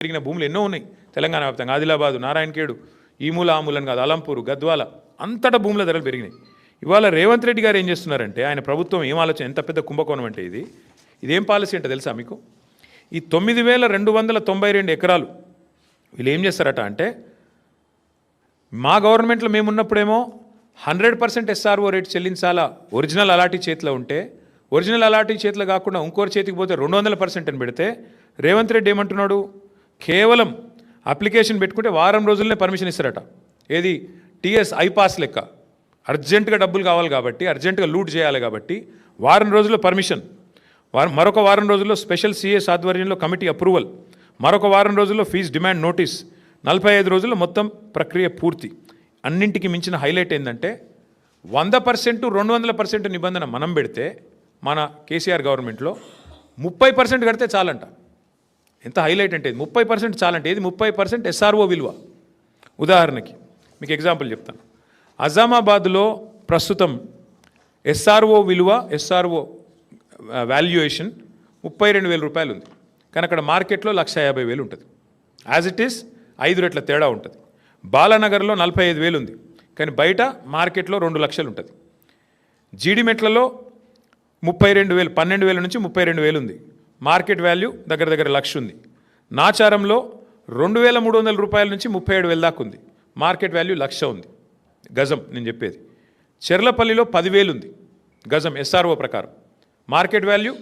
పెరిగిన భూములు ఎన్నో ఉన్నాయి తెలంగాణ వ్యాప్తంగా. ఆదిలాబాదు, నారాయణఖేడు, ఈ మూల ఆ మూలని కాదు, అలంపూరు, గద్వాల అంతటా భూముల ధరలు పెరిగినాయి. ఇవాళ రేవంత్ రెడ్డి గారు ఏం చేస్తున్నారంటే, ఆయన ప్రభుత్వం ఏం ఆలోచన, ఎంత పెద్ద కుంభకోణం అంటే ఇదేం పాలసీ అంటే తెలుసా మీకు? ఈ 9292 ఎకరాలు వీళ్ళు ఏం చేస్తారట అంటే, మా గవర్నమెంట్లో మేమున్నప్పుడేమో 100% SRO రేట్ చెల్లించాలా, ఒరిజినల్ అలాటీ చేతిలో ఉంటే, ఒరిజినల్ అలాటీ చేతిలో కాకుండా ఇంకోరి చేతికి పోతే 200% అని పెడితే, రేవంత్ రెడ్డి ఏమంటున్నాడు, కేవలం అప్లికేషన్ పెట్టుకుంటే వారం రోజుల్లోనే పర్మిషన్ ఇస్తారట. ఏది టీఎస్ ఐపాస్ లెక్క, అర్జెంటుగా డబ్బులు కావాలి కాబట్టి, అర్జెంటుగా లూట్ చేయాలి కాబట్టి వారం రోజుల్లో పర్మిషన్, మరొక వారం రోజుల్లో స్పెషల్ సిఎస్ ఆధ్వర్యంలో కమిటీ అప్రూవల్, మరొక వారం రోజుల్లో ఫీజు డిమాండ్ నోటీస్, 45 రోజుల్లో మొత్తం ప్రక్రియ పూర్తి. అన్నింటికి మించిన హైలైట్ ఏంటంటే 100% 200% నిబంధన మనం పెడితే మన కేసీఆర్ గవర్నమెంట్లో 30% కడితే చాలంట. ఎంత హైలైట్ అంటే 30% చాలంటే, ఏది 30% SRO విలువ. ఉదాహరణకి మీకు ఎగ్జాంపుల్ చెప్తాను. అజామాబాద్లో ప్రస్తుతం SRO విలువ, SRO వాల్యుయేషన్ 32,000 రూపాయలు ఉంది. కానీ అక్కడ మార్కెట్లో 150,000 ఉంటుంది. యాజ్ ఇట్ ఈస్ 5 రెట్ల తేడా ఉంటుంది. బాలానగర్లో 45,000 ఉంది, కానీ బయట మార్కెట్లో 2 లక్షలు ఉంటుంది. జీడిమెట్లలో 32,000, 12,000 నుంచి 32,000 ఉంది. మార్కెట్ వాల్యూ దగ్గర దగ్గర 1,00,000 ఉంది. నాచారంలో 2,300 రూపాయల నుంచి 37,000 దాకా ఉంది. మార్కెట్ వాల్యూ 1,00,000 ఉంది గజం నేను చెప్పేది. చెర్లపల్లిలో 10,000 ఉంది గజం SRO ప్రకారం, మార్కెట్ వాల్యూ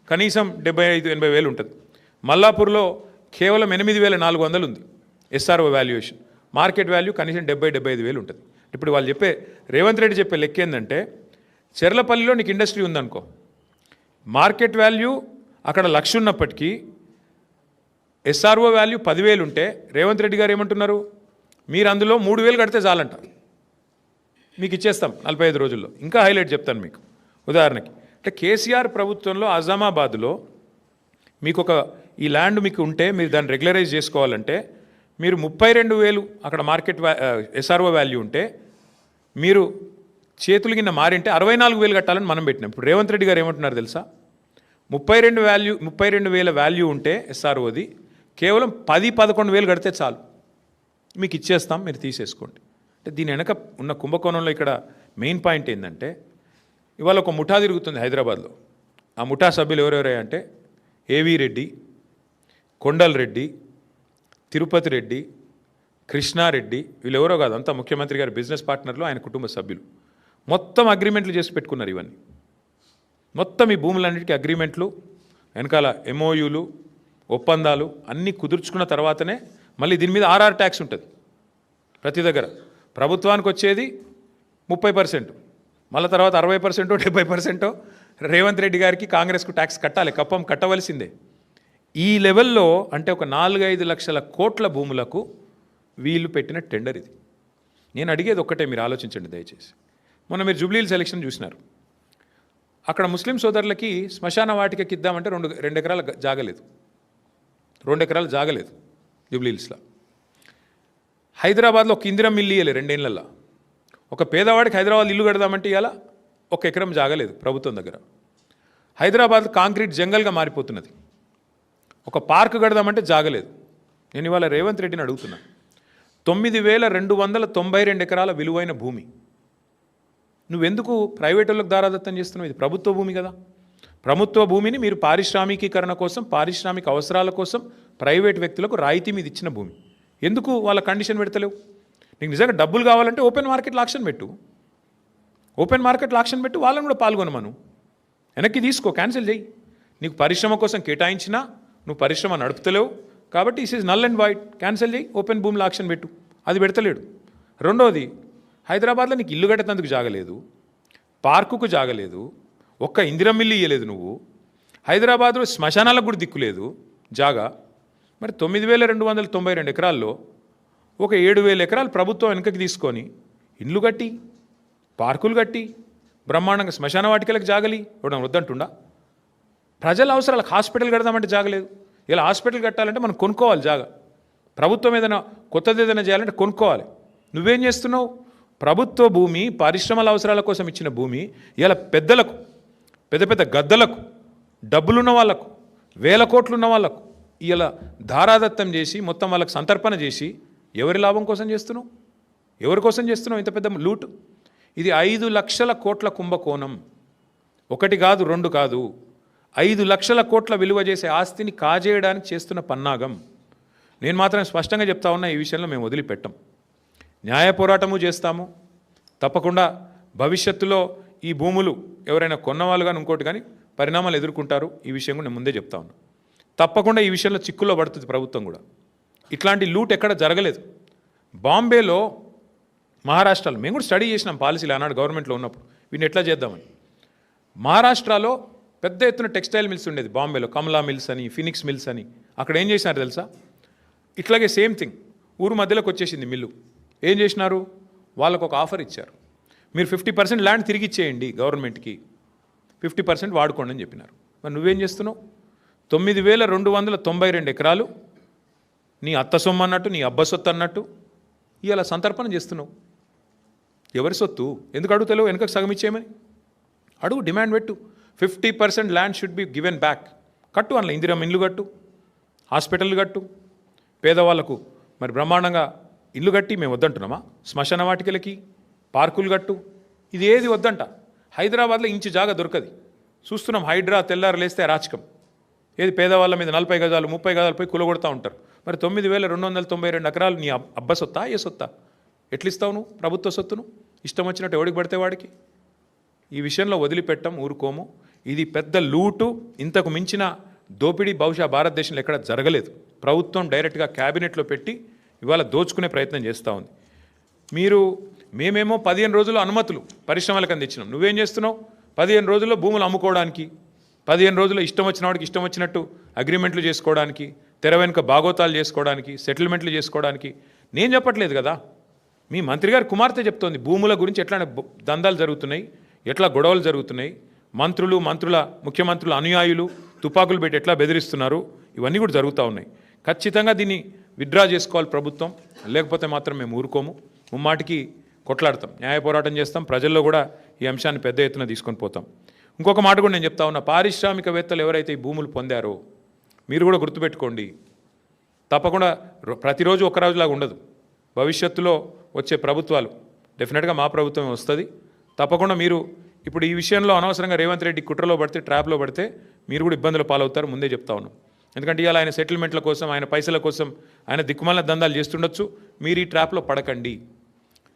కనీసం 75,000-80,000 ఉంటుంది. మల్లాపూర్లో కేవలం 8,400 ఉంది SRO వాల్యుయేషన్, మార్కెట్ వాల్యూ కనీసం 70,000-75,000 ఉంటుంది. ఇప్పుడు వాళ్ళు చెప్పే, రేవంత్ రెడ్డి చెప్పే లెక్క ఏంటంటే, చెర్లపల్లిలో నీకు ఇండస్ట్రీ ఉందనుకో, మార్కెట్ వాల్యూ అక్కడ 1,00,000 ఉన్నప్పటికీ SRO వాల్యూ 10,000 ఉంటే, రేవంత్ రెడ్డి గారు ఏమంటున్నారు, మీరు అందులో 3,000 కడితే చాలంట, మీకు ఇచ్చేస్తాం 45 రోజుల్లో. ఇంకా హైలైట్ చెప్తాను మీకు. ఉదాహరణకి అంటే కేసీఆర్ ప్రభుత్వంలో అజామాబాద్లో మీకు ఈ ల్యాండ్ మీకు ఉంటే, మీరు దాన్ని రెగ్యులరైజ్ చేసుకోవాలంటే మీరు 32,000 అక్కడ మార్కెట్ SRO వాల్యూ ఉంటే, మీరు చేతులు కింద మారింటే 64,000 కట్టాలని మనం పెట్టినాం. ఇప్పుడు రేవంత్ రెడ్డి గారు ఏమంటున్నారు తెలుసా, 32,000 వాల్యూ ఉంటే SROది కేవలం 10-11,000 కడితే చాలు, మీకు ఇచ్చేస్తాం, మీరు తీసేసుకోండి. అంటే దీని వెనక ఉన్న కుంభకోణంలో ఇక్కడ మెయిన్ పాయింట్ ఏంటంటే, ఇవాళ ఒక ముఠా తిరుగుతుంది హైదరాబాద్లో. ఆ ముఠా సభ్యులు ఎవరెవరే అంటే, ఏవీ రెడ్డి, కొండల్ రెడ్డి, తిరుపతి రెడ్డి, కృష్ణారెడ్డి, వీళ్ళు ఎవరో కాదు, అంతా ముఖ్యమంత్రి గారి బిజినెస్ పార్ట్నర్లు, ఆయన కుటుంబ సభ్యులు. మొత్తం అగ్రిమెంట్లు చేసి పెట్టుకున్నారు. ఇవన్నీ మొత్తం ఈ భూములన్నిటికీ అగ్రిమెంట్లు, వెనకాల MOUలు, ఒప్పందాలు అన్నీ కుదుర్చుకున్న తర్వాతనే మళ్ళీ దీని మీద RR ట్యాక్స్ ఉంటుంది. ప్రతి దగ్గర ప్రభుత్వానికి వచ్చేది 30%, మళ్ళీ తర్వాత 60%, 70% రేవంత్ రెడ్డి గారికి, కాంగ్రెస్కు ట్యాక్స్ కట్టాలి, కప్పం కట్టవలసిందే. ఈ లెవెల్లో అంటే ఒక 4-5 లక్షల కోట్ల భూములకు వీళ్ళు పెట్టిన టెండర్ ఇది. నేను అడిగేది ఒక్కటే, మీరు ఆలోచించండి దయచేసి. మొన్న మీరు జూబ్లీహిల్స్ ఎలక్షన్ చూసినారు. అక్కడ ముస్లిం సోదరులకి శ్మశాన వాటికకి ఇద్దామంటే 2 ఎకరాల జాగలేదు, 2 ఎకరాలు జాగలేదు జూబ్లీహిల్స్లో. హైదరాబాద్లో ఒక ఇందిరం ఇల్లు ఇవ్వలేదు 2 ఏళ్లలో. ఒక పేదవాడికి హైదరాబాద్ ఇల్లు కడదామంటే ఇవాళ 1 ఎకరం జాగలేదు ప్రభుత్వం దగ్గర. హైదరాబాద్ కాంక్రీట్ జంగల్గా మారిపోతున్నది. ఒక పార్క్ కడదామంటే జాగలేదు. నేను ఇవాళ రేవంత్ రెడ్డిని అడుగుతున్నా, 9,292 ఎకరాల విలువైన భూమి నువ్వెందుకు ప్రైవేట్ వాళ్ళకి దారాదత్తం చేస్తున్నావు? ఇది ప్రభుత్వ భూమి కదా. ప్రభుత్వ భూమిని మీరు పారిశ్రామికీకరణ కోసం, పారిశ్రామిక అవసరాల కోసం ప్రైవేట్ వ్యక్తులకు రాయితీ మీద ఇచ్చిన భూమి, ఎందుకు వాళ్ళ కండిషన్ పెడతలేవు? నీకు నిజంగా డబ్బులు కావాలంటే ఓపెన్ మార్కెట్లో ఆక్షన్ పెట్టు, ఓపెన్ మార్కెట్లో ఆక్షన్ పెట్టు, వాళ్ళని కూడా పాల్గొనమను, వెనక్కి తీసుకో, క్యాన్సిల్ చేయి. నీకు పరిశ్రమ కోసం కేటాయించినా నువ్వు పరిశ్రమ నడుపుతలేవు కాబట్టి is is null and wide, cancel చేయి, ఓపెన్ భూమిలో ఆక్షన్ పెట్టు. అది పెడతలేడు. రెండోది, హైదరాబాద్లో నీకు ఇల్లు కట్టేందుకు జాగలేదు, పార్కుకు జాగలేదు, ఒక్క ఇందిరం ఇల్లు ఇయ్యలేదు నువ్వు, హైదరాబాద్లో శ్మశానాలకు కూడా దిక్కులేదు జాగా. మరి 9,292 ఎకరాల్లో ఒక 7,000 ఎకరాలు ప్రభుత్వం వెనకకి తీసుకొని ఇండ్లు కట్టి, పార్కులు కట్టి, బ్రహ్మాండంగా శ్మశాన వాటికలకు జాగలి ఇవ్వడం వద్దంటుండా? ప్రజల అవసరాలకు హాస్పిటల్ కడదామంటే జాగలేదు. ఇలా హాస్పిటల్ కట్టాలంటే మనం కొనుక్కోవాలి జాగా. ప్రభుత్వం ఏదైనా కొత్తది ఏదైనా చేయాలంటే కొనుక్కోవాలి. నువ్వేం చేస్తున్నావు? ప్రభుత్వ భూమి, పరిశ్రమల అవసరాల కోసం ఇచ్చిన భూమి ఇలా పెద్దలకు, పెద్ద పెద్ద గద్దలకు, డబ్బులున్న వాళ్ళకు, 1,000 కోట్లు ఉన్న వాళ్ళకు ఇలా ధారాదత్తం చేసి మొత్తం వాళ్ళకి సంతర్పణ చేసి ఎవరి లాభం కోసం చేస్తున్నావు? ఎవరి కోసం చేస్తున్నావు ఇంత పెద్ద లూట్? ఇది 5 లక్షల కోట్ల కుంభకోణం. ఒకటి కాదు, రెండు కాదు, 5 లక్షల కోట్ల విలువ చేసే ఆస్తిని కాజేయడానికి చేస్తున్న పన్నాగం. నేను మాత్రం స్పష్టంగా చెప్తా ఉన్నా, ఈ విషయంలో మేము వదిలిపెట్టం. న్యాయ పోరాటము చేస్తాము. తప్పకుండా భవిష్యత్తులో ఈ భూములు ఎవరైనా కొన్నవాళ్ళు కానీ ఇంకోటి కానీ పరిణామాలు ఎదుర్కొంటారు. ఈ విషయం కూడా నేను ముందే చెప్తా ఉన్నా. తప్పకుండా ఈ విషయంలో చిక్కుల్లో పడుతుంది ప్రభుత్వం కూడా. ఇట్లాంటి లూట్ ఎక్కడ జరగలేదు. బాంబేలో, మహారాష్ట్రలో మేము కూడా స్టడీ చేసినాం పాలసీలు ఆనాడు గవర్నమెంట్లో ఉన్నప్పుడు వీటిని ఎట్లా చేద్దామని. మహారాష్ట్రలో పెద్ద ఎత్తున టెక్స్టైల్ మిల్స్ ఉండేది బాంబేలో, కమలా మిల్స్ అని, ఫినిక్స్ మిల్స్ అని. అక్కడ ఏం చేసినారు తెలుసా? ఇట్లాగే సేమ్ థింగ్ ఊరు మధ్యలోకి వచ్చేసింది మిల్లు. ఏం చేసినారు? వాళ్ళకు ఒక ఆఫర్ ఇచ్చారు, మీరు 50% ల్యాండ్ తిరిగి ఇచ్చేయండి గవర్నమెంట్కి, 50% వాడుకోండి అని చెప్పినారు. మరి నువ్వేం చేస్తున్నావు? 9,292 ఎకరాలు నీ అత్త సొమ్ము అన్నట్టు, నీ అబ్బ సొత్తు అన్నట్టు ఇలా సంతర్పణ చేస్తున్నావు. ఎవరి సొత్తు? ఎందుకు అడుగుతలేవు? వెనకకు సగం ఇచ్చేయమని అడుగు, డిమాండ్ పెట్టు. 50% land should be given back. కట్టు, అందులో ఇందిరమ్మ ఇల్లు కట్టు, హాస్పిటల్ కట్టు, పేదవాళ్లకు మరి బ్రహ్మాండంగా ఇల్లు కట్టి మేము వద్దంటున్నామా? శ్మశాన వాటికలకి పార్కులు కట్టు. ఇది ఏది వద్దంట. హైదరాబాద్లో ఇంచు జాగా దొరకది. చూస్తున్నాం, హైడ్రా తెల్లారు లేస్తే రాచకం. ఏది పేదవాళ్ళ మీద 40 గజాలు 30 గజాలు పోయి కులగొడతా ఉంటారు. మరి 9,292 ఎకరాలు నీ అబ్బ సొత్తా, ఏ సొత్తా? ఎట్లిస్తావు నువ్వు ప్రభుత్వ సొత్తును? ఇష్టం వచ్చినట్టు ఎవడికి పడితే వాడికి. ఈ విషయంలో వదిలిపెట్టం, ఊరుకోము. ఇది పెద్ద లూటు. ఇంతకు మించిన దోపిడీ బహుశా భారతదేశంలో ఎక్కడ జరగలేదు. ప్రభుత్వం డైరెక్ట్గా క్యాబినెట్లో పెట్టి ఇవాళ దోచుకునే ప్రయత్నం చేస్తూ ఉంది. మేమేమో 15 రోజుల్లో అనుమతులు పరిశ్రమలకు అందించినాం. నువ్వేం చేస్తున్నావు? 15 రోజుల్లో భూములు అమ్ముకోవడానికి, 15 రోజుల్లో ఇష్టం వచ్చిన వాడికి ఇష్టం వచ్చినట్టు అగ్రిమెంట్లు చేసుకోవడానికి, తెర వెనుక బాగోతాలు చేసుకోవడానికి, సెటిల్మెంట్లు చేసుకోవడానికి. నేను చెప్పట్లేదు కదా, మీ మంత్రి గారి కుమార్తె చెప్తోంది భూముల గురించి ఎట్లా దందాలు జరుగుతున్నాయి, ఎట్లా గొడవలు జరుగుతున్నాయి, ముఖ్యమంత్రుల అనుయాయులు తుపాకులు పెట్టి ఎట్లా బెదిరిస్తున్నారు, ఇవన్నీ కూడా జరుగుతూ ఉన్నాయి. ఖచ్చితంగా దీన్ని విత్డ్రా చేసుకోవాలి ప్రభుత్వం, లేకపోతే మాత్రం మేము ఊరుకోము. ముమ్మాటికి కొట్లాడతాం, న్యాయ పోరాటం చేస్తాం, ప్రజల్లో కూడా ఈ అంశాన్ని పెద్ద ఎత్తున తీసుకొని పోతాం. ఇంకొక మాట కూడా నేను చెప్తా ఉన్నా, పారిశ్రామికవేత్తలు ఎవరైతే ఈ భూములు పొందారో మీరు కూడా గుర్తుపెట్టుకోండి. తప్పకుండా ప్రతిరోజు ఒక రోజులాగా ఉండదు. భవిష్యత్తులో వచ్చే ప్రభుత్వాలు డెఫినెట్గా మా ప్రభుత్వమే వస్తుంది. తప్పకుండా మీరు ఇప్పుడు ఈ విషయంలో అనవసరంగా రేవంత్ రెడ్డి కుట్రలో పడితే, ట్రాప్లో పడితే మీరు కూడా ఇబ్బందులు పాలవుతారు. ముందే చెప్తా ఉన్నాం. ఎందుకంటే ఇవాళ ఆయన సెటిల్మెంట్ల కోసం, ఆయన పైసల కోసం ఆయన దిక్కుమాలిన దందాలు చేస్తుండొచ్చు. మీరు ఈ ట్రాప్లో పడకండి.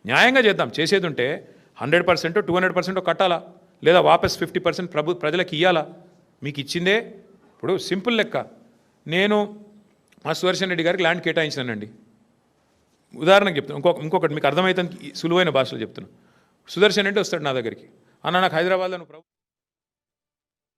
న్యాయంగా చేద్దాం. చేసేది ఉంటే 100% 200% కట్టాలా, లేదా వాపస్ 50% ప్రజలకు ఇవ్వాలా? మీకు ఇచ్చిందే. ఇప్పుడు సింపుల్ లెక్క, నేను మా సుదర్శన్ రెడ్డి గారికి ల్యాండ్ కేటాయించానండి. ఉదాహరణకు చెప్తాను, ఇంకొకటి మీకు అర్థమవుతుంది సులువైన భాషలో చెప్తున్నాను. సుదర్శన్ రెడ్డి వస్తాడు నా దగ్గరికి, అన్న నాకు హైదరాబాద్లో నువ్వు